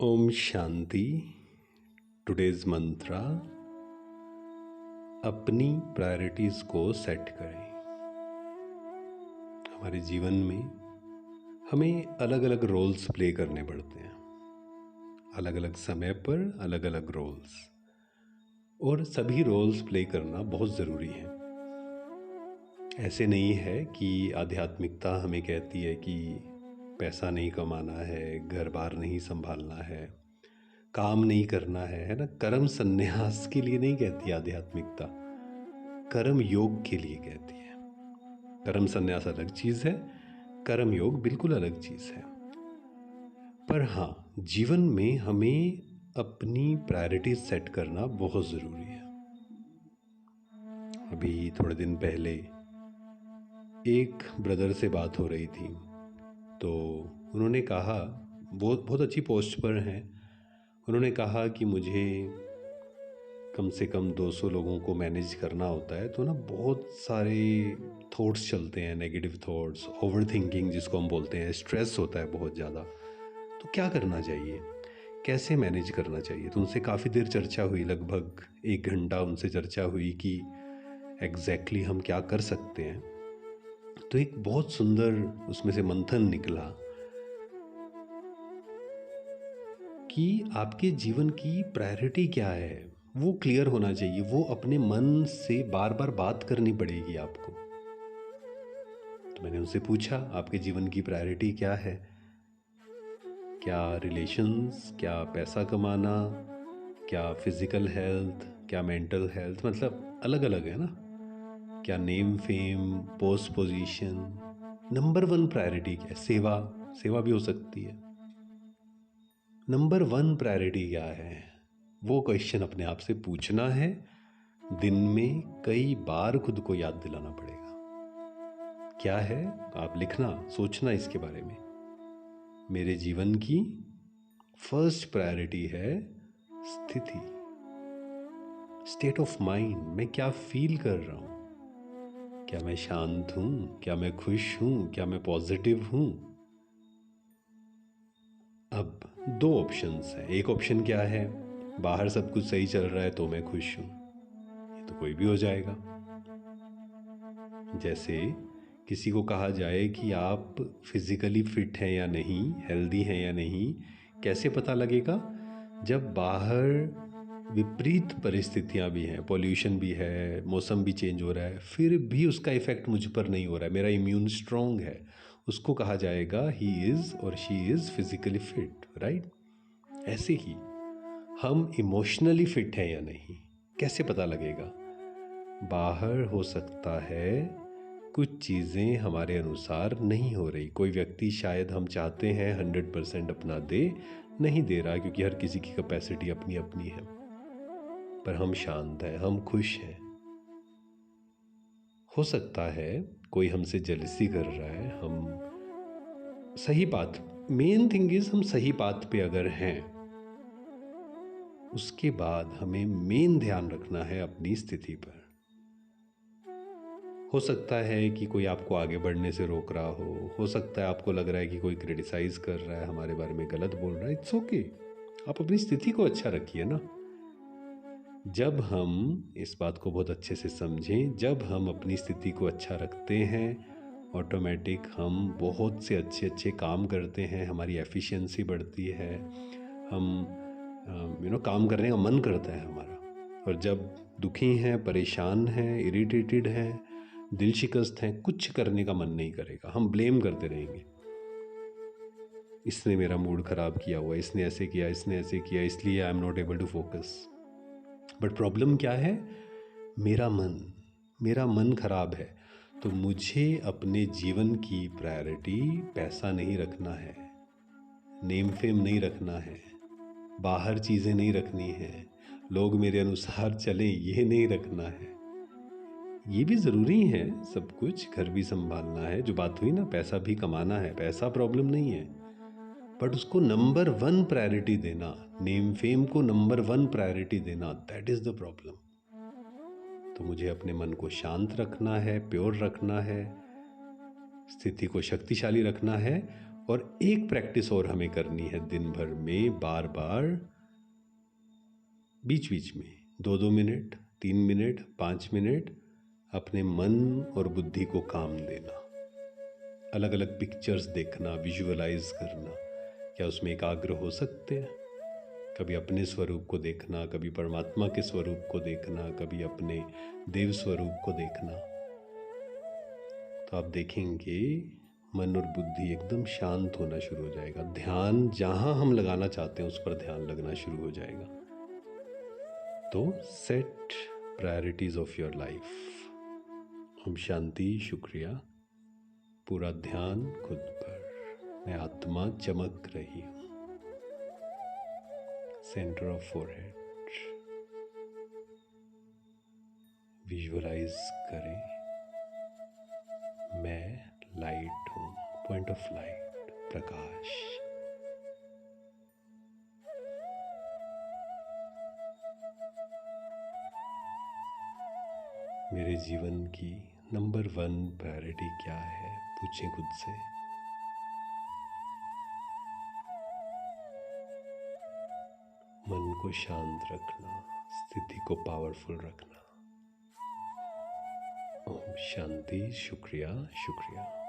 Om Shanti. Today's मंत्रा, अपनी priorities को set करें। हमारे जीवन में हमें अलग अलग रोल्स प्ले करने पड़ते हैं, अलग अलग समय पर अलग अलग रोल्स, और सभी रोल्स प्ले करना बहुत ज़रूरी है। ऐसे नहीं है कि आध्यात्मिकता हमें कहती है कि पैसा नहीं कमाना है, घर बार नहीं संभालना है, काम नहीं करना है ना। कर्म संन्यास के लिए नहीं कहती आध्यात्मिकता, कर्म योग के लिए कहती है। कर्म संन्यास अलग चीज़ है, कर्म योग बिल्कुल अलग चीज़ है। पर हाँ, जीवन में हमें अपनी प्रायोरिटीज सेट करना बहुत ज़रूरी है। अभी थोड़े दिन पहले एक ब्रदर से बात हो रही थी, तो उन्होंने कहा, बहुत बहुत अच्छी पोस्ट पर हैं, उन्होंने कहा कि मुझे कम से कम 200 लोगों को मैनेज करना होता है, तो ना बहुत सारे थॉट्स चलते हैं, नेगेटिव थॉट्स, ओवर थिंकिंग जिसको हम बोलते हैं, स्ट्रेस होता है बहुत ज़्यादा। तो क्या करना चाहिए, कैसे मैनेज करना चाहिए? तो उनसे काफ़ी देर चर्चा हुई, लगभग 1 घंटा उनसे चर्चा हुई कि एग्जैक्टली हम क्या कर सकते हैं। तो एक बहुत सुंदर उसमें से मंथन निकला कि आपके जीवन की प्रायोरिटी क्या है, वो क्लियर होना चाहिए। वो अपने मन से बार बार बात करनी पड़ेगी आपको। तो मैंने उनसे पूछा, आपके जीवन की प्रायोरिटी क्या है? क्या रिलेशंस, क्या पैसा कमाना, क्या फिजिकल हेल्थ, क्या मेंटल हेल्थ? मतलब अलग अलग है ना। क्या name fame, post position? Number 1 priority क्या है? सेवा, सेवा भी हो सकती है। नंबर 1 प्रायोरिटी क्या है? वो क्वेश्चन अपने आप से पूछना है। दिन में कई बार खुद को याद दिलाना पड़ेगा। क्या है? आप लिखना, सोचना इसके बारे में। मेरे जीवन की फर्स्ट प्रायोरिटी है स्थिति, स्टेट ऑफ माइंड। मैं क्या फील कर रहा हूं? क्या मैं शांत हूं? क्या मैं खुश हूं? क्या मैं पॉजिटिव हूं? अब 2 ऑप्शंस हैं। एक ऑप्शन क्या है? बाहर सब कुछ सही चल रहा है तो मैं खुश हूं। ये तो कोई भी हो जाएगा। जैसे किसी को कहा जाए कि आप फिजिकली फिट हैं या नहीं, हेल्दी हैं या नहीं, कैसे पता लगेगा? जब बाहर विपरीत परिस्थितियां भी हैं, पॉल्यूशन भी है, मौसम भी चेंज हो रहा है, फिर भी उसका इफेक्ट मुझ पर नहीं हो रहा है, मेरा इम्यून स्ट्रांग है, उसको कहा जाएगा ही इज़ और she is physically fit, right? ऐसे ही हम इमोशनली फिट हैं या नहीं, कैसे पता लगेगा? बाहर हो सकता है कुछ चीज़ें हमारे अनुसार नहीं हो रही, कोई व्यक्ति शायद हम चाहते हैं 100% अपना दे, नहीं दे रहा, क्योंकि हर किसी की कैपेसिटी अपनी अपनी है। पर हम शांत हैं, हम खुश हैं। हो सकता है कोई हमसे जेलसी कर रहा है, हम सही बात, मेन थिंग इज हम सही बात पे अगर हैं, उसके बाद हमें मेन ध्यान रखना है अपनी स्थिति पर। हो सकता है कि कोई आपको आगे बढ़ने से रोक रहा हो सकता है आपको लग रहा है कि कोई क्रिटिसाइज कर रहा है, हमारे बारे में गलत बोल रहा है। इट्स ओके, आप अपनी स्थिति को अच्छा रखिए ना। जब हम इस बात को बहुत अच्छे से समझें, जब हम अपनी स्थिति को अच्छा रखते हैं, ऑटोमेटिक हम बहुत से अच्छे अच्छे काम करते हैं, हमारी एफिशिएंसी बढ़ती है, हम काम करने का मन करता है हमारा। और जब दुखी हैं, परेशान हैं, इरिटेटेड हैं, दिल शिकस्त हैं, कुछ करने का मन नहीं करेगा, हम ब्लेम करते रहेंगे। इसने मेरा मूड ख़राब किया हुआ, इसने ऐसे किया, इसने ऐसे किया, इसलिए I am not able to focus. But problem क्या है? मेरा मन खराब है। तो मुझे अपने जीवन की प्रायोरिटी पैसा नहीं रखना है, नेम फेम नहीं रखना है, बाहर चीज़ें नहीं रखनी है, लोग मेरे अनुसार चलें ये नहीं रखना है। ये भी ज़रूरी है, सब कुछ, घर भी संभालना है, जो बात हुई ना, पैसा भी कमाना है, पैसा प्रॉब्लम नहीं है, बट उसको नंबर 1 प्रायोरिटी देना, नेम फेम को नंबर 1 प्रायोरिटी देना, दैट इज़ द प्रॉब्लम। तो मुझे अपने मन को शांत रखना है, प्योर रखना है, स्थिति को शक्तिशाली रखना है, और एक प्रैक्टिस और हमें करनी है दिन भर में, बार बार, बीच बीच में 2-2 मिनट, 3 मिनट, 5 मिनट अपने मन और बुद्धि को काम देना। अलग अलग पिक्चर्स देखना, विजुअलाइज करना। क्या उसमें एकाग्र हो सकते हैं? कभी अपने स्वरूप को देखना, कभी परमात्मा के स्वरूप को देखना, कभी अपने देव स्वरूप को देखना। तो आप देखेंगे मन और बुद्धि एकदम शांत होना शुरू हो जाएगा। ध्यान जहां हम लगाना चाहते हैं उस पर ध्यान लगना शुरू हो जाएगा। तो set priorities of your life. ओम शांति। शुक्रिया। पूरा ध्यान खुद पर। मैं आत्मा चमक रही हूँ। Centre of forehead. विजुअलाइज करें मैं लाइट हूँ, पॉइंट ऑफ लाइट, प्रकाश। मेरे जीवन की नंबर 1 प्रायोरिटी क्या है? पूछें खुद से। मन को शांत रखना, स्थिति को पावरफुल रखना। ओम शांति। शुक्रिया, शुक्रिया।